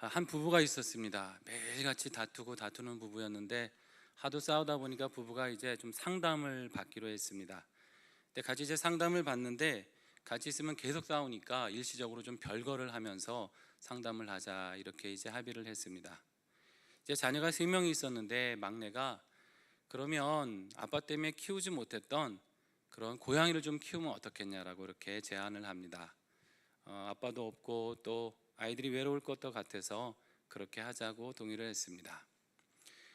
한 부부가 있었습니다. 매일같이 다투는 부부였는데 하도 싸우다 보니까 부부가 이제 좀 상담을 받기로 했습니다. 근데 같이 이제 상담을 받는데 같이 있으면 계속 싸우니까 일시적으로 좀 별거를 하면서 상담을 하자 이렇게 이제 합의를 했습니다. 이제 자녀가 3명이 있었는데 막내가 그러면 아빠 때문에 키우지 못했던 그런 고양이를 좀 키우면 어떻겠냐라고 이렇게 제안을 합니다. 아빠도 없고 또 아이들이 외로울 것도 같아서 그렇게 하자고 동의를 했습니다.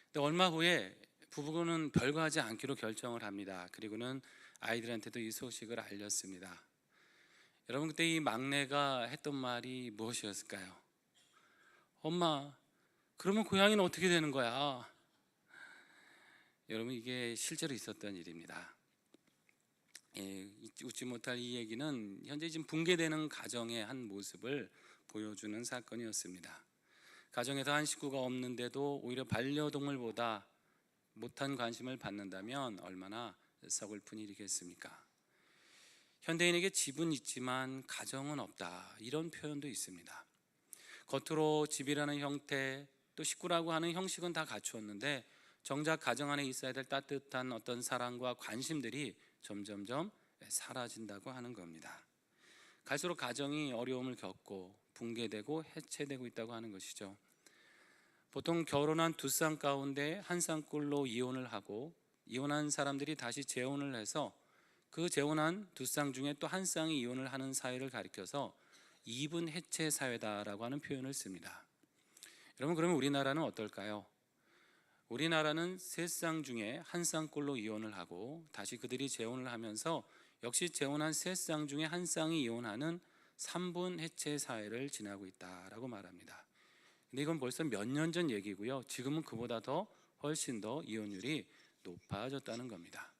근데 얼마 후에 부부는 별거 하지 않기로 결정을 합니다. 그리고는 아이들한테도 이 소식을 알렸습니다. 여러분, 그때 이 막내가 했던 말이 무엇이었을까요? 엄마, 그러면 고양이는 어떻게 되는 거야? 여러분, 이게 실제로 있었던 일입니다. 웃지 못할 이 얘기는 현재 지금 붕괴되는 가정의 한 모습을 보여주는 사건이었습니다. 가정에서 한 식구가 없는데도 오히려 반려동물보다 못한 관심을 받는다면 얼마나 서글픈 일이겠습니까? 현대인에게 집은 있지만 가정은 없다, 이런 표현도 있습니다. 겉으로 집이라는 형태, 또 식구라고 하는 형식은 다 갖추었는데 정작 가정 안에 있어야 될 따뜻한 어떤 사랑과 관심들이 점점점 사라진다고 하는 겁니다. 갈수록 가정이 어려움을 겪고 붕괴되고 해체되고 있다고 하는 것이죠. 보통 결혼한 두 쌍 가운데 한 쌍꼴로 이혼을 하고 이혼한 사람들이 다시 재혼을 해서 그 재혼한 두 쌍 중에 또 한 쌍이 이혼을 하는 사회를 가리켜서 이분 해체 사회다라고 하는 표현을 씁니다. 여러분, 그러면 우리나라는 어떨까요? 우리나라는 3쌍 중에 한 쌍꼴로 이혼을 하고 다시 그들이 재혼을 하면서 역시 재혼한 3쌍 중에 한 쌍이 이혼하는 3분 해체 사회를 지나고 있다라고 말합니다. 근데 이건 벌써 몇 년 전 얘기고요. 지금은 그보다 더 훨씬 더 이혼율이 높아졌다는 겁니다.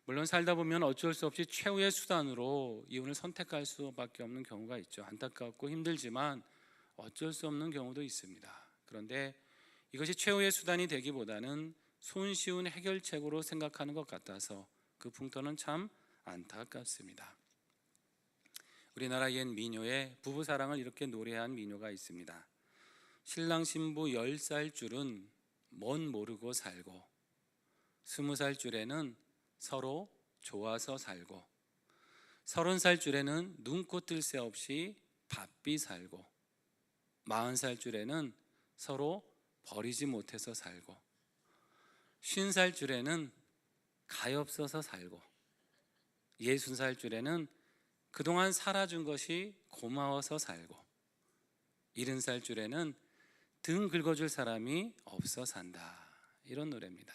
물론 살다 보면 어쩔 수 없이 최후의 수단으로 이혼을 선택할 수밖에 없는 경우가 있죠. 안타깝고 힘들지만 어쩔 수 없는 경우도 있습니다. 그런데 이것이 최후의 수단이 되기보다는 손쉬운 해결책으로 생각하는 것 같아서 그 풍토는 참 안타깝습니다. 우리나라 옛 민요에 부부사랑을 이렇게 노래한 민요가 있습니다. 신랑 신부 10살 줄은 뭔 모르고 살고 20살 줄에는 서로 좋아서 살고 30살 줄에는 눈코 뜰 새 없이 바삐 살고 40살 줄에는 서로 버리지 못해서 살고 50살 줄에는 가엾어서 살고 60살 줄에는 그동안 살아준 것이 고마워서 살고 70살 줄에는 등 긁어줄 사람이 없어 산다, 이런 노래입니다.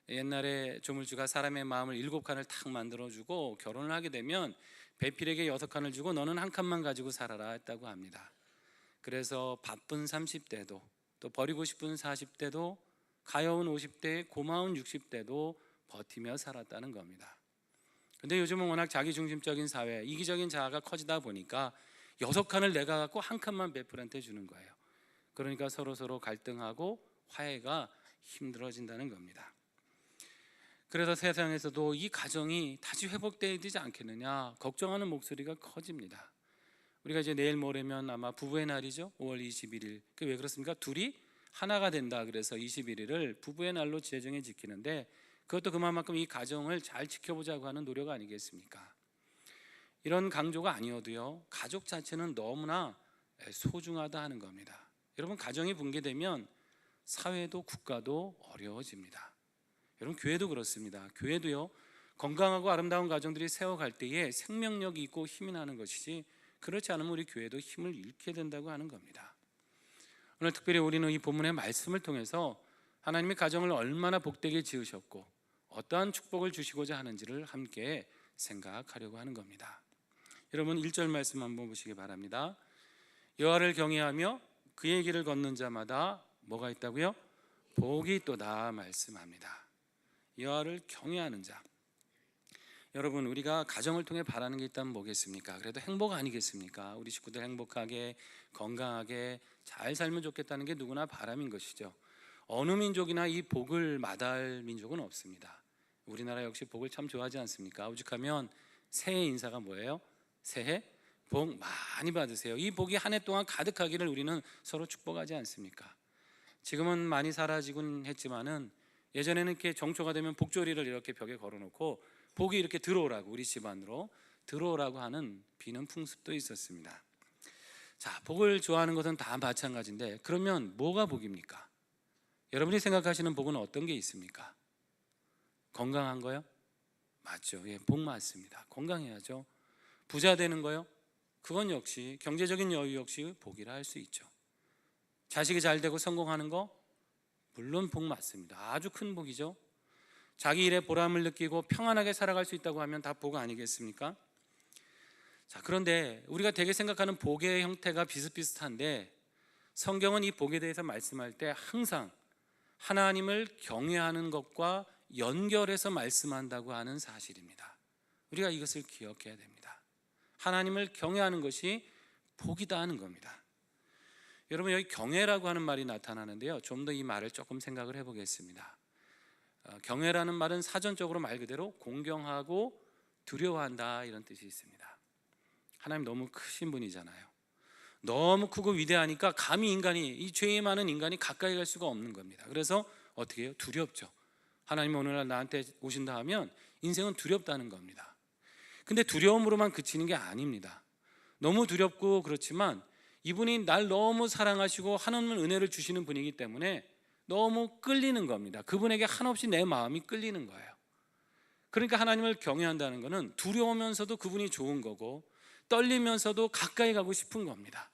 옛날에 조물주가 사람의 마음을 7칸을 탁 만들어주고 결혼을 하게 되면 배필에게 6칸을 주고 너는 한 칸만 가지고 살아라 했다고 합니다. 그래서 바쁜 30대도 또 버리고 싶은 40대도 가여운 50대, 고마운 60대도 버티며 살았다는 겁니다. 근데 요즘은 워낙 자기중심적인 사회, 이기적인 자아가 커지다 보니까 6칸을 내가 갖고 한 칸만 배필한테 주는 거예요. 그러니까 서로 갈등하고 화해가 힘들어진다는 겁니다. 그래서 세상에서도 이 가정이 다시 회복되어야 되지 않겠느냐 걱정하는 목소리가 커집니다. 우리가 이제 내일 모레면 아마 부부의 날이죠. 5월 21일. 그게 왜 그렇습니까? 둘이 하나가 된다 그래서 21일을 부부의 날로 제정해 지키는데 그것도 그만큼 이 가정을 잘 지켜보자고 하는 노력 아니겠습니까? 이런 강조가 아니어도요, 가족 자체는 너무나 소중하다 하는 겁니다. 여러분, 가정이 붕괴되면 사회도 국가도 어려워집니다. 여러분, 교회도 그렇습니다. 교회도요, 건강하고 아름다운 가정들이 세워갈 때에 생명력이 있고 힘이 나는 것이지 그렇지 않으면 우리 교회도 힘을 잃게 된다고 하는 겁니다. 오늘 특별히 우리는 이 본문의 말씀을 통해서 하나님이 가정을 얼마나 복되게 지으셨고 어떠한 축복을 주시고자 하는지를 함께 생각하려고 하는 겁니다. 여러분, 1절 말씀 한번 보시기 바랍니다. 여호와를 경외하며 그의 길을 걷는 자마다 뭐가 있다고요? 복이 있도다 말씀합니다. 여호와를 경외하는 자. 여러분, 우리가 가정을 통해 바라는 게 있다면 뭐겠습니까? 그래도 행복 아니겠습니까? 우리 식구들 행복하게 건강하게 잘 살면 좋겠다는 게 누구나 바람인 것이죠. 어느 민족이나 이 복을 마다할 민족은 없습니다. 우리나라 역시 복을 참 좋아하지 않습니까? 오죽하면 새해 인사가 뭐예요? 새해 복 많이 받으세요. 이 복이 한 해 동안 가득하기를 우리는 서로 축복하지 않습니까? 지금은 많이 사라지곤 했지만은 예전에는 이렇게 정초가 되면 복조리를 이렇게 벽에 걸어놓고 복이 이렇게 들어오라고, 우리 집 안으로 들어오라고 하는 비는 풍습도 있었습니다. 자, 복을 좋아하는 것은 다 마찬가지인데 그러면 뭐가 복입니까? 여러분이 생각하시는 복은 어떤 게 있습니까? 건강한 거요? 맞죠. 예, 복 맞습니다. 건강해야죠. 부자 되는 거요? 그건 역시 경제적인 여유 역시 복이라 할 수 있죠. 자식이 잘 되고 성공하는 거? 물론 복 맞습니다. 아주 큰 복이죠. 자기 일에 보람을 느끼고 평안하게 살아갈 수 있다고 하면 다 복 아니겠습니까? 자, 그런데 우리가 대개 생각하는 복의 형태가 비슷비슷한데 성경은 이 복에 대해서 말씀할 때 항상 하나님을 경외하는 것과 연결해서 말씀한다고 하는 사실입니다. 우리가 이것을 기억해야 됩니다. 하나님을 경외하는 것이 복이다 하는 겁니다. 여러분, 여기 경외라고 하는 말이 나타나는데요, 좀 더 이 말을 조금 생각을 해보겠습니다. 경외라는 말은 사전적으로 말 그대로 공경하고 두려워한다 이런 뜻이 있습니다. 하나님 너무 크신 분이잖아요. 너무 크고 위대하니까 감히 이 죄의 많은 인간이 가까이 갈 수가 없는 겁니다. 그래서 어떻게 해요? 두렵죠. 하나님이 오늘날 나한테 오신다 하면 인생은 두렵다는 겁니다. 근데 두려움으로만 그치는 게 아닙니다. 너무 두렵고 그렇지만 이분이 날 너무 사랑하시고 하나님은 은혜를 주시는 분이기 때문에 너무 끌리는 겁니다. 그분에게 한없이 내 마음이 끌리는 거예요. 그러니까 하나님을 경외한다는 것은 두려우면서도 그분이 좋은 거고 떨리면서도 가까이 가고 싶은 겁니다.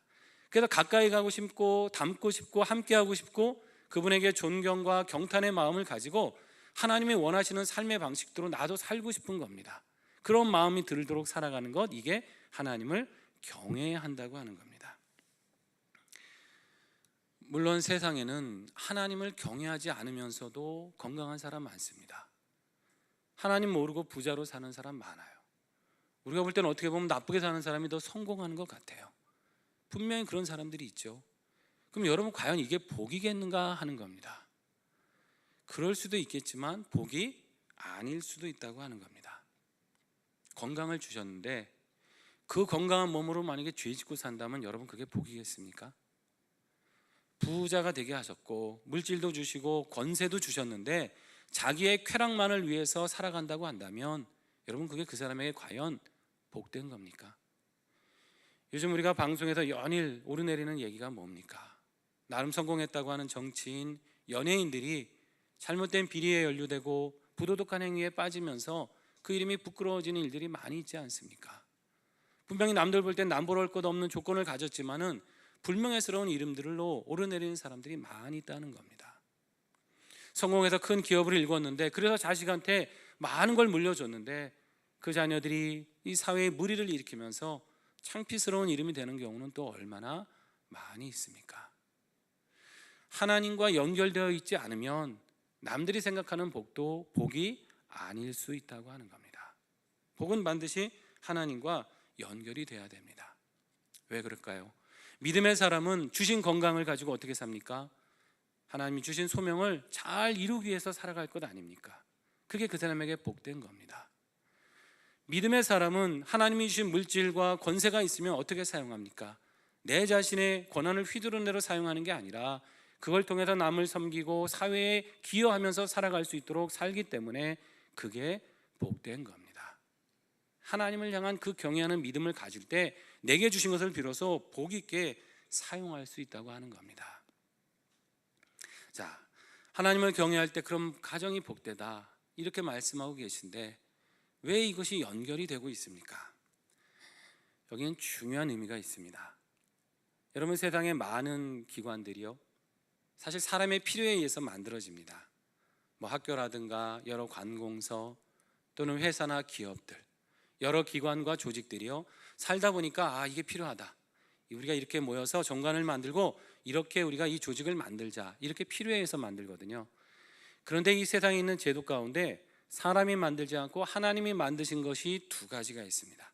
그래서 가까이 가고 싶고 닮고 싶고 함께하고 싶고 그분에게 존경과 경탄의 마음을 가지고 하나님이 원하시는 삶의 방식대로 나도 살고 싶은 겁니다. 그런 마음이 들도록 살아가는 것, 이게 하나님을 경외한다고 하는 겁니다. 물론 세상에는 하나님을 경외하지 않으면서도 건강한 사람 많습니다. 하나님 모르고 부자로 사는 사람 많아요. 우리가 볼 때는 어떻게 보면 나쁘게 사는 사람이 더 성공하는 것 같아요. 분명히 그런 사람들이 있죠. 그럼 여러분, 과연 이게 복이겠는가 하는 겁니다. 그럴 수도 있겠지만 복이 아닐 수도 있다고 하는 겁니다. 건강을 주셨는데 그 건강한 몸으로 만약에 죄 짓고 산다면 여러분, 그게 복이겠습니까? 부자가 되게 하셨고 물질도 주시고 권세도 주셨는데 자기의 쾌락만을 위해서 살아간다고 한다면 여러분, 그게 그 사람에게 과연 복된 겁니까? 요즘 우리가 방송에서 연일 오르내리는 얘기가 뭡니까? 나름 성공했다고 하는 정치인, 연예인들이 잘못된 비리에 연루되고 부도덕한 행위에 빠지면서 그 이름이 부끄러워지는 일들이 많이 있지 않습니까? 분명히 남들 볼 땐 남보러울 것 없는 조건을 가졌지만은 불명예스러운 이름들로 오르내리는 사람들이 많이 있다는 겁니다. 성공해서 큰 기업을 일궜는데 그래서 자식한테 많은 걸 물려줬는데 그 자녀들이 이 사회에 물의를 일으키면서 창피스러운 이름이 되는 경우는 또 얼마나 많이 있습니까? 하나님과 연결되어 있지 않으면 남들이 생각하는 복도 복이 아닐 수 있다고 하는 겁니다. 복은 반드시 하나님과 연결이 돼야 됩니다. 왜 그럴까요? 믿음의 사람은 주신 건강을 가지고 어떻게 삽니까? 하나님이 주신 소명을 잘 이루기 위해서 살아갈 것 아닙니까? 그게 그 사람에게 복된 겁니다. 믿음의 사람은 하나님이 주신 물질과 권세가 있으면 어떻게 사용합니까? 내 자신의 권한을 휘두른 대로 사용하는 게 아니라 그걸 통해서 남을 섬기고 사회에 기여하면서 살아갈 수 있도록 살기 때문에 그게 복된 겁니다. 하나님을 향한 그 경외하는 믿음을 가질 때 내게 주신 것을 비로소 복 있게 사용할 수 있다고 하는 겁니다. 자, 하나님을 경외할 때 그럼 가정이 복되다 이렇게 말씀하고 계신데 왜 이것이 연결이 되고 있습니까? 여기는 중요한 의미가 있습니다. 여러분, 세상의 많은 기관들이요, 사실 사람의 필요에 의해서 만들어집니다. 학교라든가 여러 관공서 또는 회사나 기업들, 여러 기관과 조직들이요, 살다 보니까 이게 필요하다, 우리가 이렇게 모여서 정관을 만들고 이렇게 우리가 이 조직을 만들자, 이렇게 필요에 의해서 만들거든요. 그런데 이 세상에 있는 제도 가운데 사람이 만들지 않고 하나님이 만드신 것이 두 가지가 있습니다.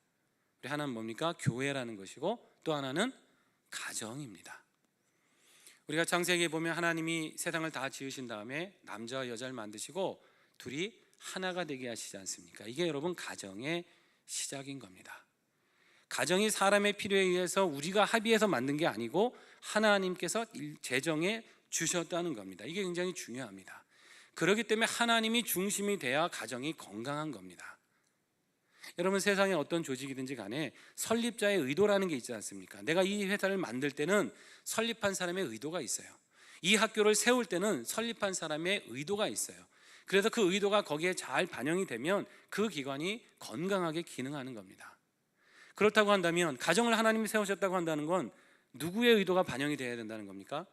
하나는 뭡니까? 교회라는 것이고 또 하나는 가정입니다. 우리가 창세기에 보면 하나님이 세상을 다 지으신 다음에 남자와 여자를 만드시고 둘이 하나가 되게 하시지 않습니까? 이게 여러분 가정의 시작인 겁니다. 가정이 사람의 필요에 의해서 우리가 합의해서 만든 게 아니고 하나님께서 제정해 주셨다는 겁니다. 이게 굉장히 중요합니다. 그렇기 때문에 하나님이 중심이 돼야 가정이 건강한 겁니다. 여러분, 세상에 어떤 조직이든지 간에 설립자의 의도라는 게 있지 않습니까? 내가 이 회사를 만들 때는 설립한 사람의 의도가 있어요. 이 학교를 세울 때는 설립한 사람의 의도가 있어요. 그래서 그 의도가 거기에 잘 반영이 되면 그 기관이 건강하게 기능하는 겁니다. 그렇다고 한다면 가정을 하나님이 세우셨다고 한다는 건 누구의 의도가 반영이 되어야 된다는 겁니까?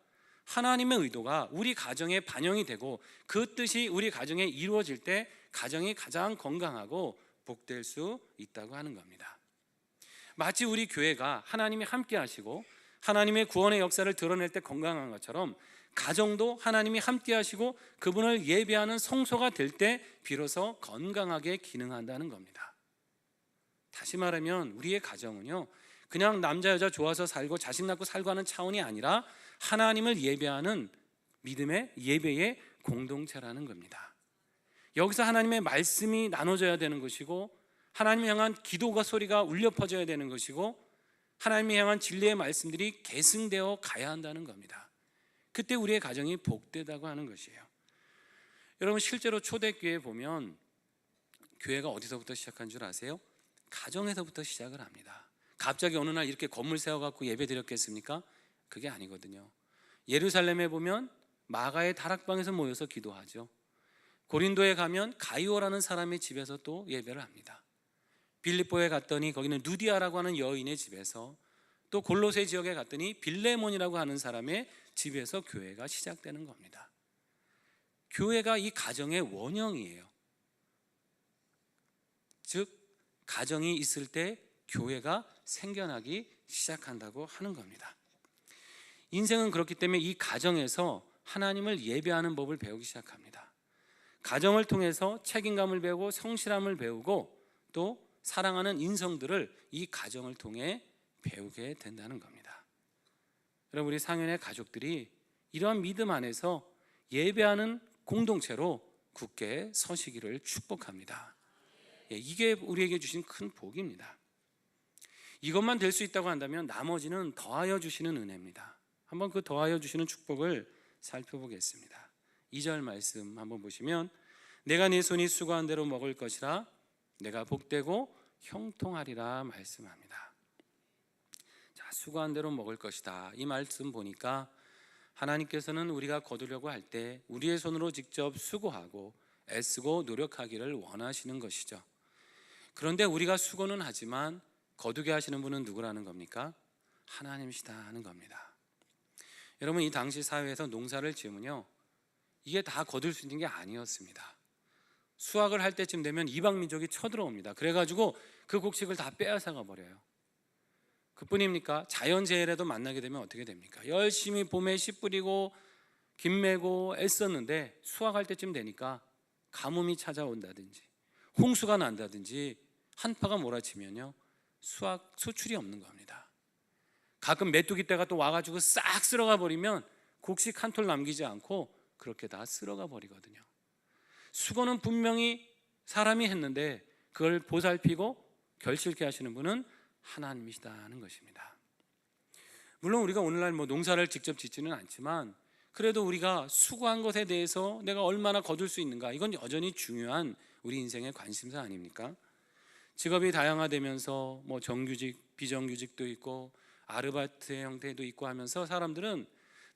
하나님의 의도가 우리 가정에 반영이 되고 그 뜻이 우리 가정에 이루어질 때 가정이 가장 건강하고 복될 수 있다고 하는 겁니다. 마치 우리 교회가 하나님이 함께 하시고 하나님의 구원의 역사를 드러낼 때 건강한 것처럼 가정도 하나님이 함께 하시고 그분을 예배하는 성소가 될 때 비로소 건강하게 기능한다는 겁니다. 다시 말하면 우리의 가정은요, 그냥 남자 여자 좋아서 살고 자식 낳고 살고 하는 차원이 아니라 하나님을 예배하는 믿음의 예배의 공동체라는 겁니다. 여기서 하나님의 말씀이 나눠져야 되는 것이고 하나님을 향한 기도가 소리가 울려 퍼져야 되는 것이고 하나님을 향한 진리의 말씀들이 계승되어 가야 한다는 겁니다. 그때 우리의 가정이 복되다고 하는 것이에요. 여러분, 실제로 초대교회에 보면 교회가 어디서부터 시작한 줄 아세요? 가정에서부터 시작을 합니다. 갑자기 어느 날 이렇게 건물 세워갖고 예배 드렸겠습니까? 그게 아니거든요. 예루살렘에 보면 마가의 다락방에서 모여서 기도하죠. 고린도에 가면 가이오라는 사람의 집에서 또 예배를 합니다. 빌립보에 갔더니 거기는 누디아라고 하는 여인의 집에서, 또 골로새 지역에 갔더니 빌레몬이라고 하는 사람의 집에서 교회가 시작되는 겁니다. 교회가 이 가정의 원형이에요. 즉 가정이 있을 때 교회가 생겨나기 시작한다고 하는 겁니다. 인생은 그렇기 때문에 이 가정에서 하나님을 예배하는 법을 배우기 시작합니다. 가정을 통해서 책임감을 배우고 성실함을 배우고 또 사랑하는 인성들을 이 가정을 통해 배우게 된다는 겁니다. 여러분, 우리 상현의 가족들이 이러한 믿음 안에서 예배하는 공동체로 굳게 서시기를 축복합니다. 이게 우리에게 주신 큰 복입니다. 이것만 될 수 있다고 한다면 나머지는 더하여 주시는 은혜입니다. 한번 그 더하여 주시는 축복을 살펴보겠습니다. 2절 말씀 한번 보시면, 내가 네 손이 수고한 대로 먹을 것이라 내가 복되고 형통하리라 말씀합니다. 자, 수고한 대로 먹을 것이다. 이 말씀 보니까 하나님께서는 우리가 거두려고 할 때 우리의 손으로 직접 수고하고 애쓰고 노력하기를 원하시는 것이죠. 그런데 우리가 수고는 하지만 거두게 하시는 분은 누구라는 겁니까? 하나님이시다 하는 겁니다. 여러분, 이 당시 사회에서 농사를 지으면요, 이게 다 거둘 수 있는 게 아니었습니다. 수확을 할 때쯤 되면 이방 민족이 쳐들어옵니다. 그래가지고 그 곡식을 다 빼앗아가 버려요. 그뿐입니까? 자연재해라도 만나게 되면 어떻게 됩니까? 열심히 봄에 씨 뿌리고 김 메고 애썼는데 수확할 때쯤 되니까 가뭄이 찾아온다든지 홍수가 난다든지 한파가 몰아치면요, 수출이 없는 겁니다. 가끔 메뚜기 떼가 또 와가지고 싹 쓸어가 버리면 곡식 한 톨 남기지 않고 그렇게 다 쓸어가 버리거든요. 수고는 분명히 사람이 했는데 그걸 보살피고 결실케 하시는 분은 하나님이시다는 것입니다. 물론 우리가 오늘날 농사를 직접 짓지는 않지만 그래도 우리가 수고한 것에 대해서 내가 얼마나 거둘 수 있는가, 이건 여전히 중요한 우리 인생의 관심사 아닙니까? 직업이 다양화되면서 정규직, 비정규직도 있고 아르바이트의 형태도 있고 하면서 사람들은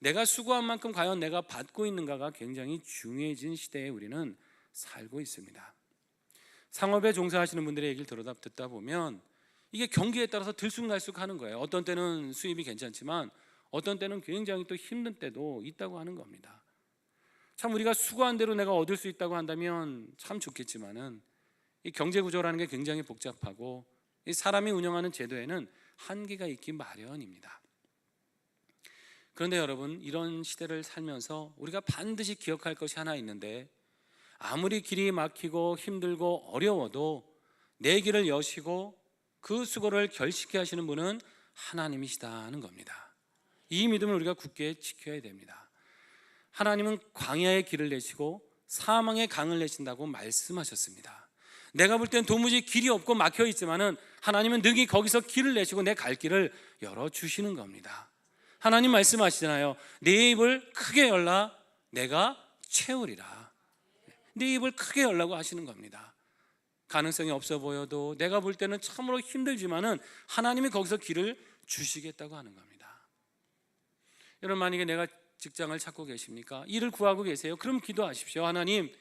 내가 수고한 만큼 과연 내가 받고 있는가가 굉장히 중요해진 시대에 우리는 살고 있습니다. 상업에 종사하시는 분들의 얘기를 듣다 보면 이게 경기에 따라서 들쑥날쑥하는 거예요. 어떤 때는 수입이 괜찮지만 어떤 때는 굉장히 또 힘든 때도 있다고 하는 겁니다. 참 우리가 수고한 대로 내가 얻을 수 있다고 한다면 참 좋겠지만은 이 경제 구조라는 게 굉장히 복잡하고 이 사람이 운영하는 제도에는 한계가 있기 마련입니다. 그런데 여러분, 이런 시대를 살면서 우리가 반드시 기억할 것이 하나 있는데, 아무리 길이 막히고 힘들고 어려워도 내 길을 여시고 그 수고를 결실케 하시는 분은 하나님이시다 하는 겁니다. 이 믿음을 우리가 굳게 지켜야 됩니다. 하나님은 광야의 길을 내시고 사망의 강을 내신다고 말씀하셨습니다. 내가 볼 땐 도무지 길이 없고 막혀 있지만은 하나님은 능히 거기서 길을 내시고 내 갈 길을 열어주시는 겁니다. 하나님 말씀하시잖아요. 내 입을 크게 열라 내가 채우리라. 내 입을 크게 열라고 하시는 겁니다. 가능성이 없어 보여도 내가 볼 때는 참으로 힘들지만은 하나님이 거기서 길을 주시겠다고 하는 겁니다. 여러분, 만약에 내가 직장을 찾고 계십니까? 일을 구하고 계세요? 그럼 기도하십시오. 하나님,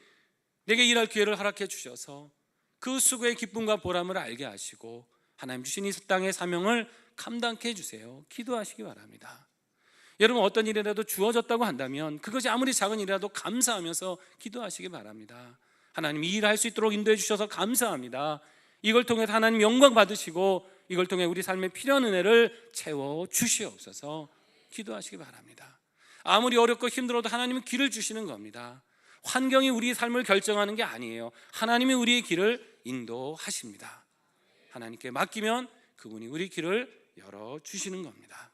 내게 일할 기회를 허락해 주셔서 그 수고의 기쁨과 보람을 알게 하시고 하나님 주신 이 땅의 사명을 감당케 해주세요. 기도하시기 바랍니다. 여러분, 어떤 일이라도 주어졌다고 한다면 그것이 아무리 작은 일이라도 감사하면서 기도하시기 바랍니다. 하나님, 이 일을 할 수 있도록 인도해 주셔서 감사합니다. 이걸 통해 하나님 영광 받으시고 이걸 통해 우리 삶에 필요한 은혜를 채워 주시옵소서. 기도하시기 바랍니다. 아무리 어렵고 힘들어도 하나님은 길을 주시는 겁니다. 환경이 우리의 삶을 결정하는 게 아니에요. 하나님이 우리의 길을 인도하십니다. 하나님께 맡기면 그분이 우리 길을 열어주시는 겁니다.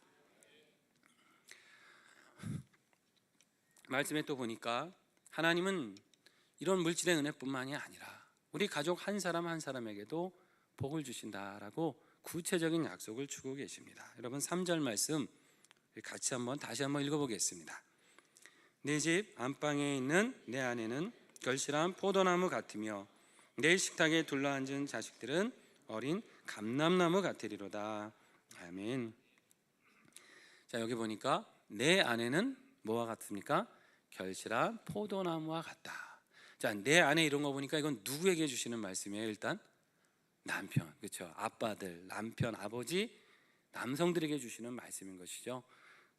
말씀에 또 보니까 하나님은 이런 물질의 은혜뿐만이 아니라 우리 가족 한 사람 한 사람에게도 복을 주신다라고 구체적인 약속을 주고 계십니다. 여러분, 3절 말씀 같이 다시 한번 읽어보겠습니다. 내 집 안방에 있는 내 아내는 결실한 포도나무 같으며 내 식탁에 둘러앉은 자식들은 어린 감람나무 같으리로다. 아멘. 자, 여기 보니까 내 아내는 뭐와 같습니까? 결실한 포도나무와 같다. 자, 내 아내 이런 거 보니까 이건 누구에게 주시는 말씀이에요? 일단 남편, 그렇죠? 아빠들, 남편, 아버지, 남성들에게 주시는 말씀인 것이죠.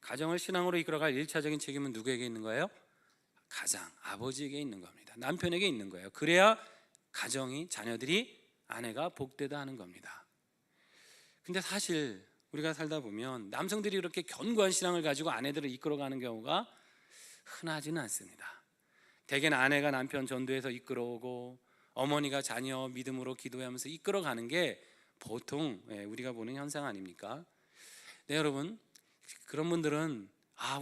가정을 신앙으로 이끌어갈 1차적인 책임은 누구에게 있는 거예요? 가장, 아버지에게 있는 겁니다. 남편에게 있는 거예요. 그래야 가정이, 자녀들이, 아내가 복되다 하는 겁니다. 근데 사실 우리가 살다 보면 남성들이 이렇게 견고한 신앙을 가지고 아내들을 이끌어가는 경우가 흔하지는 않습니다. 대개는 아내가 남편 전도해서 이끌어오고 어머니가 자녀 믿음으로 기도하면서 이끌어가는 게 보통 우리가 보는 현상 아닙니까? 네, 여러분, 그런 분들은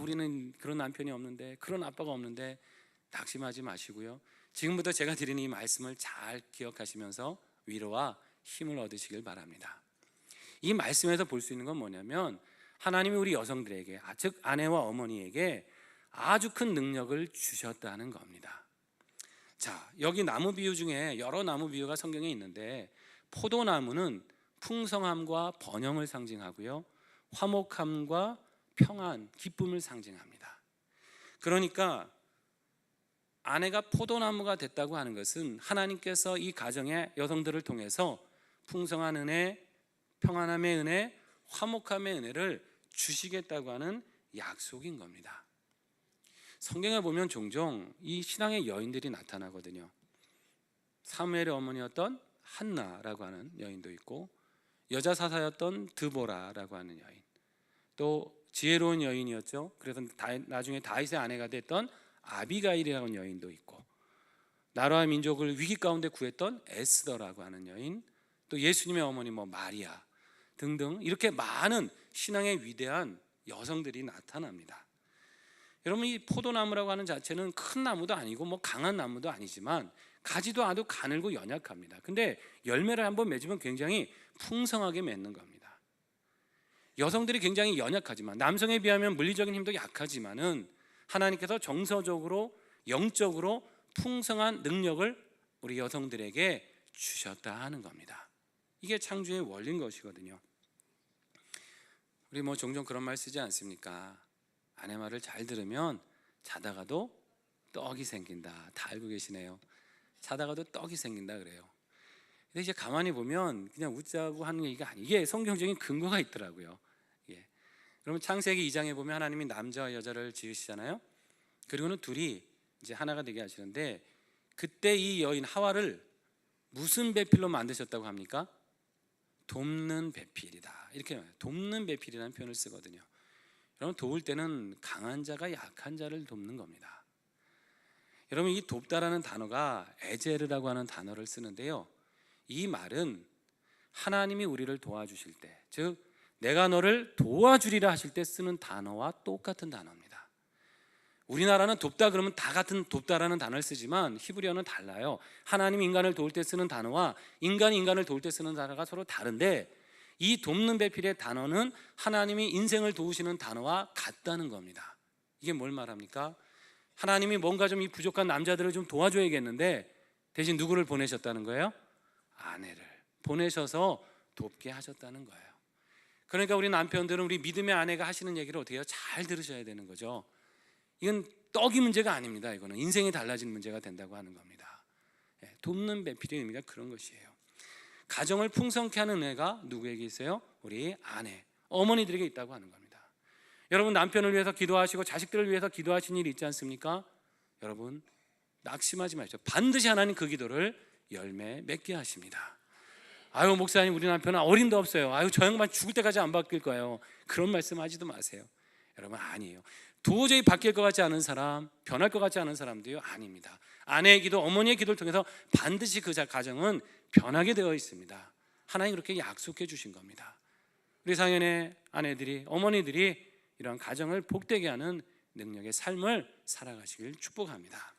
우리는 그런 남편이 없는데, 그런 아빠가 없는데 낙심하지 마시고요. 지금부터 제가 드리는 이 말씀을 잘 기억하시면서 위로와 힘을 얻으시길 바랍니다. 이 말씀에서 볼 수 있는 건 뭐냐면 하나님이 우리 여성들에게, 즉 아내와 어머니에게 아주 큰 능력을 주셨다는 겁니다. 자, 여기 나무 비유 중에 여러 나무 비유가 성경에 있는데 포도나무는 풍성함과 번영을 상징하고요, 화목함과 평안, 기쁨을 상징합니다. 그러니까 아내가 포도나무가 됐다고 하는 것은 하나님께서 이 가정의 여성들을 통해서 풍성한 은혜, 평안함의 은혜, 화목함의 은혜를 주시겠다고 하는 약속인 겁니다. 성경에 보면 종종 이 신앙의 여인들이 나타나거든요. 사무엘의 어머니였던 한나라고 하는 여인도 있고, 여자 사사였던 드보라라고 하는 여인, 또 지혜로운 여인이었죠. 그래서 나중에 다윗의 아내가 됐던 아비가일이라는 여인도 있고, 나라와 민족을 위기 가운데 구했던 에스더라고 하는 여인, 또 예수님의 어머니 마리아 등등, 이렇게 많은 신앙의 위대한 여성들이 나타납니다. 여러분, 이 포도나무라고 하는 자체는 큰 나무도 아니고 강한 나무도 아니지만 가지도 아주 가늘고 연약합니다. 근데 열매를 한번 맺으면 굉장히 풍성하게 맺는 겁니다. 여성들이 굉장히 연약하지만, 남성에 비하면 물리적인 힘도 약하지만은 하나님께서 정서적으로, 영적으로 풍성한 능력을 우리 여성들에게 주셨다 하는 겁니다. 이게 창조의 원리인 것이거든요. 우리 종종 그런 말 쓰지 않습니까? 아내 말을 잘 들으면 자다가도 떡이 생긴다. 다 알고 계시네요. 자다가도 떡이 생긴다 그래요. 근데 이제 가만히 보면 그냥 웃자고 하는 얘기가 아니에요. 이게 성경적인 근거가 있더라고요. 예. 그러면 창세기 2장에 보면 하나님이 남자와 여자를 지으시잖아요. 그리고는 둘이 이제 하나가 되게 하시는데, 그때 이 여인 하와를 무슨 배필로 만드셨다고 합니까? 돕는 배필이다. 이렇게 말해요. 돕는 배필이라는 표현을 쓰거든요. 여러분, 도울 때는 강한 자가 약한 자를 돕는 겁니다. 여러분, 이 돕다라는 단어가 에제르라고 하는 단어를 쓰는데요, 이 말은 하나님이 우리를 도와주실 때, 즉 내가 너를 도와주리라 하실 때 쓰는 단어와 똑같은 단어입니다. 우리나라는 돕다 그러면 다 같은 돕다라는 단어를 쓰지만 히브리어는 달라요. 하나님이 인간을 도울 때 쓰는 단어와 인간이 인간을 도울 때 쓰는 단어가 서로 다른데, 이 돕는 배필의 단어는 하나님이 인생을 도우시는 단어와 같다는 겁니다. 이게 뭘 말합니까? 하나님이 뭔가 좀 이 부족한 남자들을 좀 도와줘야겠는데 대신 누구를 보내셨다는 거예요? 아내를 보내셔서 돕게 하셨다는 거예요. 그러니까 우리 남편들은 우리 믿음의 아내가 하시는 얘기를 어떻게 해요? 잘 들으셔야 되는 거죠. 이건 떡이 문제가 아닙니다. 이거는 인생이 달라진 문제가 된다고 하는 겁니다. 돕는 배필의 의미가 그런 것이에요. 가정을 풍성케 하는 은혜가 누구에게 있어요? 우리 아내, 어머니들에게 있다고 하는 겁니다. 여러분, 남편을 위해서 기도하시고 자식들을 위해서 기도하신 일이 있지 않습니까? 여러분, 낙심하지 마십시오. 반드시 하나님 그 기도를 열매 맺게 하십니다. 아유, 목사님, 우리 남편은 어림도 없어요. 아유, 저 양반 죽을 때까지 안 바뀔 거예요. 그런 말씀 하지도 마세요. 여러분, 아니에요. 도저히 바뀔 것 같지 않은 사람, 변할 것 같지 않은 사람도요, 아닙니다. 아내의 기도, 어머니의 기도를 통해서 반드시 그 가정은 변하게 되어 있습니다. 하나님 그렇게 약속해 주신 겁니다. 우리 상연의 아내들이, 어머니들이 이런 가정을 복되게 하는 능력의 삶을 살아가시길 축복합니다.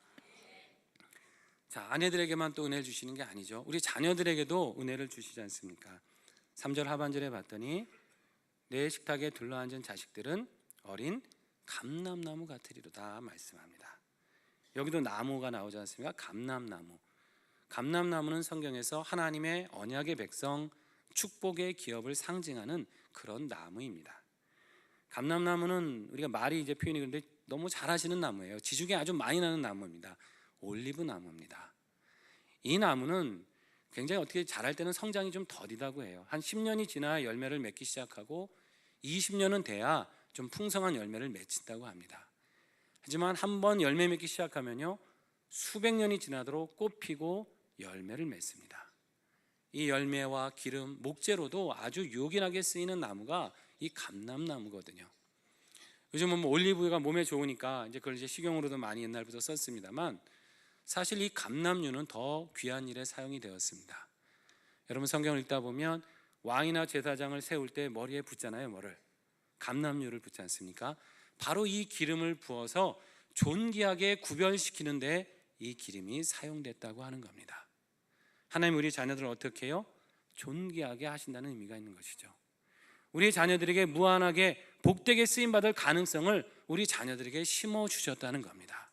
자, 아내들에게만 또 은혜를 주시는 게 아니죠. 우리 자녀들에게도 은혜를 주시지 않습니까? 3절 하반절에 봤더니 내 식탁에 둘러앉은 자식들은 어린 감람나무 같으리로다 말씀합니다. 여기도 나무가 나오지 않습니까? 감람나무. 감람나무는 성경에서 하나님의 언약의 백성, 축복의 기업을 상징하는 그런 나무입니다. 감람나무는 우리가 말이 이제 표현이 그런데 너무 잘 하시는 나무예요. 지중해 아주 많이 나는 나무입니다. 올리브 나무입니다. 이 나무는 굉장히 어떻게 자랄 때는 성장이 좀 더디다고 해요. 한 10년이 지나야 열매를 맺기 시작하고 20년은 돼야 좀 풍성한 열매를 맺힌다고 합니다. 하지만 한번 열매 맺기 시작하면요, 수백 년이 지나도록 꽃 피고 열매를 맺습니다. 이 열매와 기름, 목재로도 아주 요긴하게 쓰이는 나무가 이 감람나무거든요. 요즘은 올리브유가 몸에 좋으니까 이제 그걸 이제 식용으로도 많이 옛날부터 썼습니다만, 사실 이 감람유는 더 귀한 일에 사용이 되었습니다. 여러분, 성경을 읽다 보면 왕이나 제사장을 세울 때 머리에 붓잖아요. 뭐를? 감람유를 붓지 않습니까? 바로 이 기름을 부어서 존귀하게 구별시키는데 이 기름이 사용됐다고 하는 겁니다. 하나님 우리 자녀들을 어떻게 해요? 존귀하게 하신다는 의미가 있는 것이죠. 우리 자녀들에게 무한하게 복되게 쓰임받을 가능성을 우리 자녀들에게 심어주셨다는 겁니다.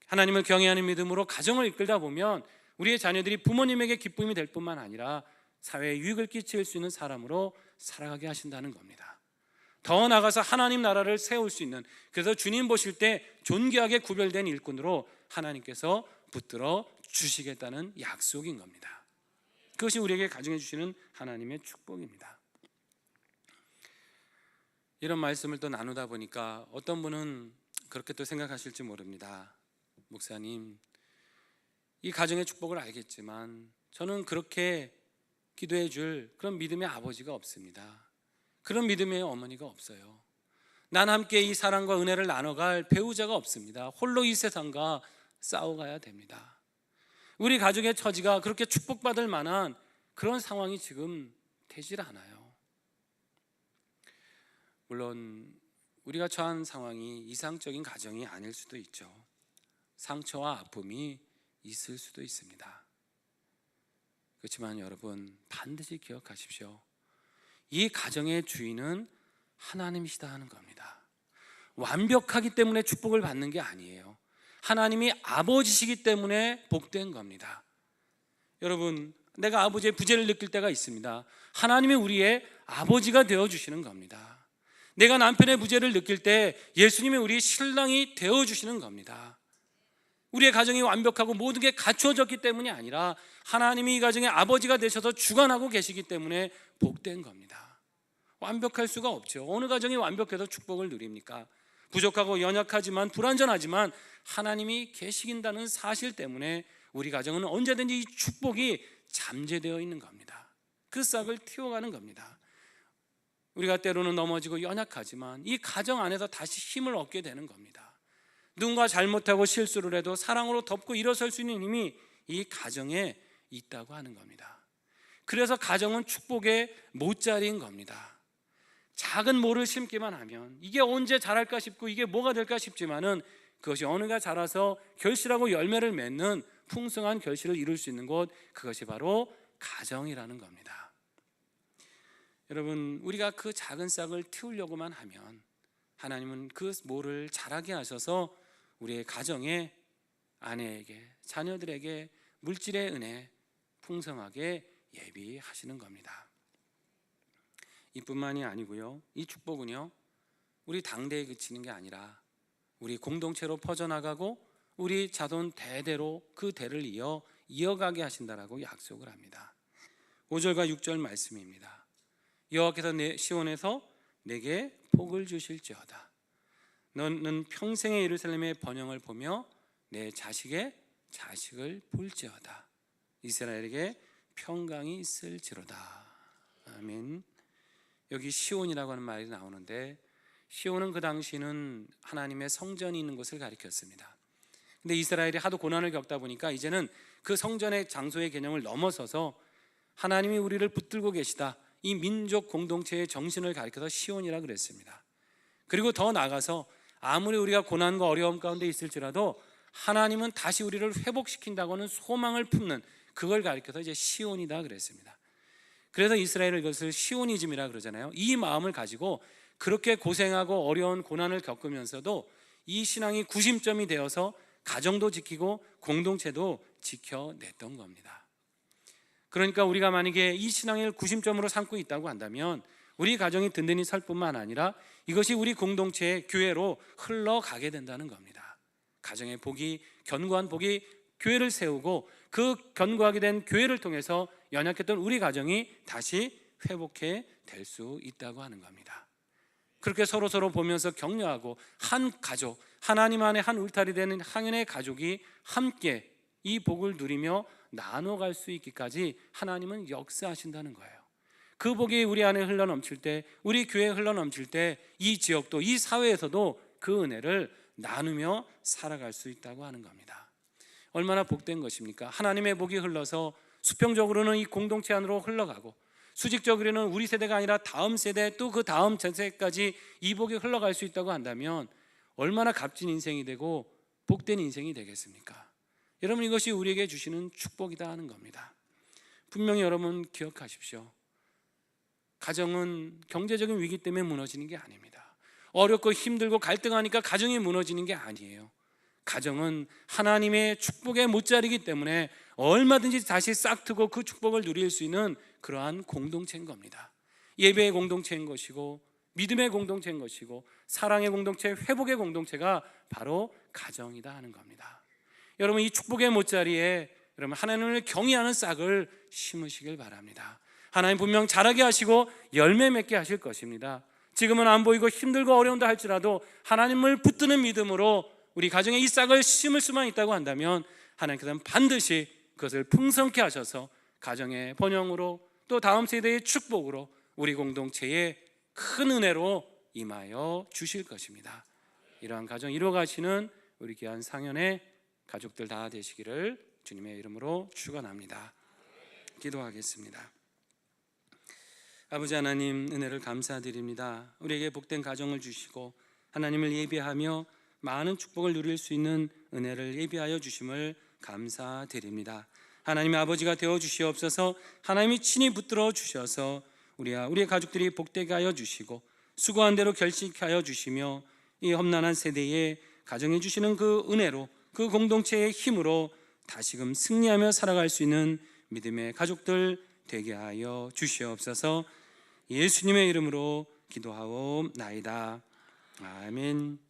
하나님을 경외하는 믿음으로 가정을 이끌다 보면 우리의 자녀들이 부모님에게 기쁨이 될 뿐만 아니라 사회에 유익을 끼칠 수 있는 사람으로 살아가게 하신다는 겁니다. 더 나아가서 하나님 나라를 세울 수 있는, 그래서 주님 보실 때 존귀하게 구별된 일꾼으로 하나님께서 붙들어 주시겠다는 약속인 겁니다. 그것이 우리에게 가정해 주시는 하나님의 축복입니다. 이런 말씀을 또 나누다 보니까 어떤 분은 그렇게 또 생각하실지 모릅니다. 목사님, 이 가정의 축복을 알겠지만 저는 그렇게 기도해 줄 그런 믿음의 아버지가 없습니다. 그런 믿음의 어머니가 없어요. 난 함께 이 사랑과 은혜를 나눠갈 배우자가 없습니다. 홀로 이 세상과 싸워가야 됩니다. 우리 가족의 처지가 그렇게 축복받을 만한 그런 상황이 지금 되질 않아요. 물론 우리가 처한 상황이 이상적인 가정이 아닐 수도 있죠. 상처와 아픔이 있을 수도 있습니다. 그렇지만 여러분, 반드시 기억하십시오. 이 가정의 주인은 하나님이시다 하는 겁니다. 완벽하기 때문에 축복을 받는 게 아니에요. 하나님이 아버지시기 때문에 복된 겁니다. 여러분, 내가 아버지의 부재를 느낄 때가 있습니다. 하나님이 우리의 아버지가 되어주시는 겁니다. 내가 남편의 부재를 느낄 때 예수님이 우리 신랑이 되어주시는 겁니다. 우리의 가정이 완벽하고 모든 게 갖추어졌기 때문이 아니라 하나님이 이 가정의 아버지가 되셔서 주관하고 계시기 때문에 복된 겁니다. 완벽할 수가 없죠. 어느 가정이 완벽해서 축복을 누립니까? 부족하고 연약하지만 불완전하지만 하나님이 계시긴다는 사실 때문에 우리 가정은 언제든지 이 축복이 잠재되어 있는 겁니다. 그 싹을 틔워가는 겁니다. 우리가 때로는 넘어지고 연약하지만 이 가정 안에서 다시 힘을 얻게 되는 겁니다. 누군가 잘못하고 실수를 해도 사랑으로 덮고 일어설 수 있는 힘이 이 가정에 있다고 하는 겁니다. 그래서 가정은 축복의 못자리인 겁니다. 작은 모를 심기만 하면 이게 언제 자랄까 싶고 이게 뭐가 될까 싶지만은 그것이 어느가 자라서 결실하고 열매를 맺는 풍성한 결실을 이룰 수 있는 곳, 그것이 바로 가정이라는 겁니다. 여러분, 우리가 그 작은 싹을 틔우려고만 하면 하나님은 그 모를 자라게 하셔서 우리의 가정에, 아내에게, 자녀들에게 물질의 은혜 풍성하게 예비하시는 겁니다. 이뿐만이 아니고요, 이 축복은요 우리 당대에 그치는 게 아니라 우리 공동체로 퍼져나가고 우리 자손 대대로 그 대를 이어가게 하신다라고 약속을 합니다. 5절과 6절 말씀입니다. 여호와께서 시온에서 내게 복을 주실지어다. 너는 평생의 예루살렘의 번영을 보며 내 자식의 자식을 볼지어다. 이스라엘에게 평강이 있을지로다. 아멘. 여기 시온이라고 하는 말이 나오는데, 시온은 그 당시는 하나님의 성전이 있는 곳을 가리켰습니다. 근데 이스라엘이 하도 고난을 겪다 보니까 이제는 그 성전의 장소의 개념을 넘어서서 하나님이 우리를 붙들고 계시다, 이 민족 공동체의 정신을 가리켜서 시온이라 그랬습니다. 그리고 더 나아가서 아무리 우리가 고난과 어려움 가운데 있을지라도 하나님은 다시 우리를 회복시킨다고는 소망을 품는, 그걸 가리켜서 이제 시온이다 그랬습니다. 그래서 이스라엘은 이것을 시오니즘이라 그러잖아요. 이 마음을 가지고 그렇게 고생하고 어려운 고난을 겪으면서도 이 신앙이 구심점이 되어서 가정도 지키고 공동체도 지켜냈던 겁니다. 그러니까 우리가 만약에 이 신앙을 구심점으로 삼고 있다고 한다면 우리 가정이 든든히 설 뿐만 아니라 이것이 우리 공동체의 교회로 흘러가게 된다는 겁니다. 가정의 복이, 견고한 복이 교회를 세우고 그 견고하게 된 교회를 통해서 연약했던 우리 가정이 다시 회복해 될 수 있다고 하는 겁니다. 그렇게 서로 보면서 격려하고 한 가족, 하나님 안에 한 울타리 되는 향연의 가족이 함께 이 복을 누리며 나눠갈 수 있기까지 하나님은 역사하신다는 거예요. 그 복이 우리 안에 흘러넘칠 때, 우리 교회에 흘러넘칠 때 이 지역도, 이 사회에서도 그 은혜를 나누며 살아갈 수 있다고 하는 겁니다. 얼마나 복된 것입니까? 하나님의 복이 흘러서 수평적으로는 이 공동체 안으로 흘러가고, 수직적으로는 우리 세대가 아니라 다음 세대, 또 그 다음 세대까지 이 복이 흘러갈 수 있다고 한다면 얼마나 값진 인생이 되고 복된 인생이 되겠습니까? 여러분, 이것이 우리에게 주시는 축복이다 하는 겁니다. 분명히 여러분 기억하십시오. 가정은 경제적인 위기 때문에 무너지는 게 아닙니다. 어렵고 힘들고 갈등하니까 가정이 무너지는 게 아니에요. 가정은 하나님의 축복의 못자리이기 때문에 얼마든지 다시 싹트고 그 축복을 누릴 수 있는 그러한 공동체인 겁니다. 예배의 공동체인 것이고, 믿음의 공동체인 것이고, 사랑의 공동체, 회복의 공동체가 바로 가정이다 하는 겁니다. 여러분, 이 축복의 못자리에 여러분 하나님을 경외하는 싹을 심으시길 바랍니다. 하나님 분명 자라게 하시고 열매 맺게 하실 것입니다. 지금은 안 보이고 힘들고 어려운다 할지라도 하나님을 붙드는 믿음으로 우리 가정에 이 싹을 심을 수만 있다고 한다면 하나님께서는 반드시 그것을 풍성케 하셔서 가정의 번영으로, 또 다음 세대의 축복으로, 우리 공동체의 큰 은혜로 임하여 주실 것입니다. 이러한 가정 이루어가시는 우리 귀한 상현의 가족들 다 되시기를 주님의 이름으로 축원합니다. 기도하겠습니다. 아버지 하나님, 은혜를 감사드립니다. 우리에게 복된 가정을 주시고 하나님을 예비하며 많은 축복을 누릴 수 있는 은혜를 예비하여 주심을 감사드립니다. 하나님의 아버지가 되어 주시옵소서. 하나님이 친히 붙들어 주셔서 우리의 가족들이 복되게 하여 주시고 수고한 대로 결실케 하여 주시며 이 험난한 세대에 가정해 주시는 그 은혜로, 그 공동체의 힘으로 다시금 승리하며 살아갈 수 있는 믿음의 가족들 되게 하여 주시옵소서. 예수님의 이름으로 기도하옵나이다. 아멘.